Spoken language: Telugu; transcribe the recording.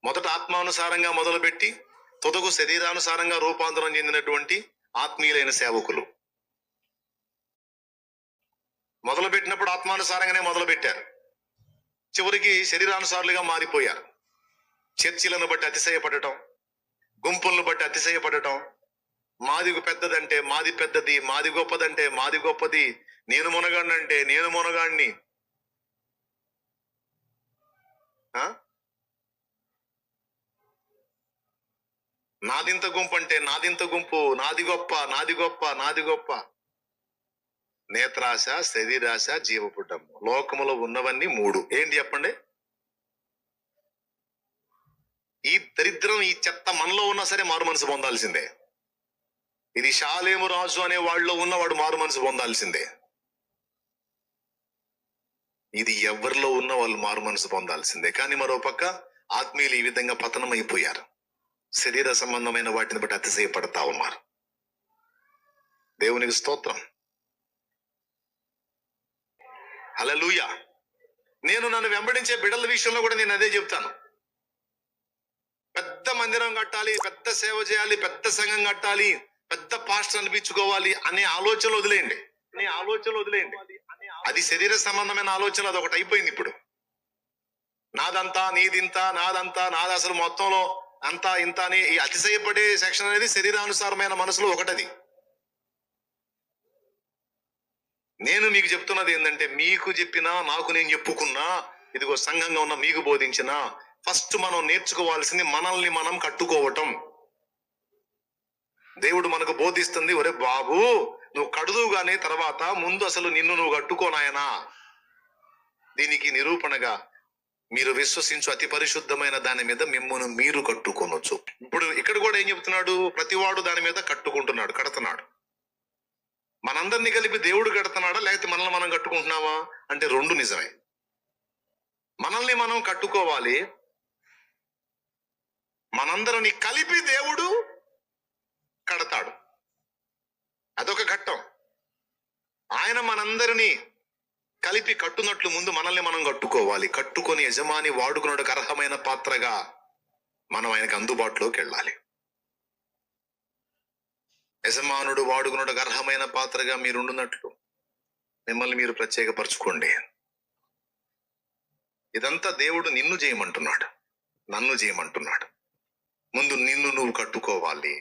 మొదట ఆత్మానుసారంగా మొదలుపెట్టి తుదకు శరీరానుసారంగా రూపాంతరం చెందినటువంటి ఆత్మీయులైన సేవకులు. మొదలుపెట్టినప్పుడు ఆత్మానుసారంగానే మొదలుపెట్టారు, చివరికి శరీరానుసారులుగా మారిపోయారు. చర్చిలను బట్టి అతిశయపడటం, గుంపులను బట్టి అతిశయపడటం, మాది పెద్దదంటే మాది పెద్దది, మాది గొప్పదంటే మాది గొప్పది, నేను మునగాడినంటే నేను మునగాడిని. నాదింత గుంపు అంటే నాదింత గుంపు, నాది గొప్ప నాది గొప్ప నాది గొప్ప. నేత్రాశ, శరీరాశ, జీవపుటము. లోకములో ఉన్నవన్నీ మూడు. ఏంటి చెప్పండి? ఈ దరిద్రం, ఈ చెత్త మనలో ఉన్నా సరే మారు మనసు పొందాల్సిందే. ఇది షాలేము రాజు అనే వాళ్ళలో ఉన్నవాడు మారు మనసు పొందాల్సిందే. ఇది ఎవరిలో ఉన్న వాళ్ళు మారు మనసు పొందాల్సిందే. కానీ మరో పక్క ఆత్మీయులు ఈ విధంగా పతనం అయిపోయారు. శరీర సంబంధమైన వాటిని బట్టి అతిశయపడతా ఉన్నారు. దేవునికి స్తోత్రం. హల్లెలూయా. నేను నన్ను వెంబడించే బిడ్డల విషయంలో కూడా నేను అదే చెప్తాను. పెద్ద మందిరం కట్టాలి, పెద్ద సేవ చేయాలి, పెద్ద సంఘం కట్టాలి, పెద్ద పాస్టర్ అనిపించుకోవాలి అనే ఆలోచనలు వదిలేయండి. అది శరీర సంబంధమైన ఆలోచన, అది ఒకటి అయిపోయింది. ఇప్పుడు నాదంతా నీదింత, నాదంతా నాది, అసలు మొత్తంలో అంతా ఇంత అని ఈ అతిశయపడే సెక్షన్ అనేది శరీరానుసారమైన మనసులో ఒకటది. నేను మీకు చెప్తున్నది ఏంటంటే, మీకు చెప్పినా నాకు నేను చెప్పుకున్నా, ఇదిగో సంఘంగా ఉన్న మీకు బోధించిన, ఫస్ట్ మనం నేర్చుకోవాల్సింది మనల్ని మనం కట్టుకోవటం. దేవుడు మనకు బోధిస్తుంది, ఒరే బాబు నువ్వు కడుదువు గానీ తర్వాత ముందు అసలు నిన్ను నువ్వు కట్టుకోనాయనా. దీనికి నిరూపణగా మీరు విశ్వసించు అతి పరిశుద్ధమైన దాని మీద మిమ్మల్ని మీరు కట్టుకోనొచ్చు. ఇప్పుడు ఇక్కడ కూడా ఏం చెప్తున్నాడు? ప్రతివాడు దాని మీద కట్టుకుంటున్నాడు, కడుతున్నాడు. మనందరినీ కలిపి దేవుడు కడుతున్నాడా, లేకపోతే మనల్ని మనం కట్టుకుంటున్నావా అంటే రెండు నిజమే. మనల్ని మనం కట్టుకోవాలి, మనందరిని కలిపి దేవుడు కడతాడు. అదొక ఘట్టం. ఆయన మనందరినీ కలిపి కట్టునట్లు ముందు మనల్ని మనం కట్టుకోవాలి. కట్టుకొని యజమాని వాడుకున్నకు అర్హమైన పాత్రగా మనం ఆయనకు అందుబాటులోకి వెళ్ళాలి. యజమానుడు వాడుకున్నకు అర్హమైన పాత్రగా మీరుండునట్లు మిమ్మల్ని మీరు ప్రత్యేకపరచుకోండి. ఇదంతా దేవుడు నిన్ను చేయమంటున్నాడు, నన్ను చేయమంటున్నాడు. ముందు నిన్ను నువ్వు కట్టుకోవాలి.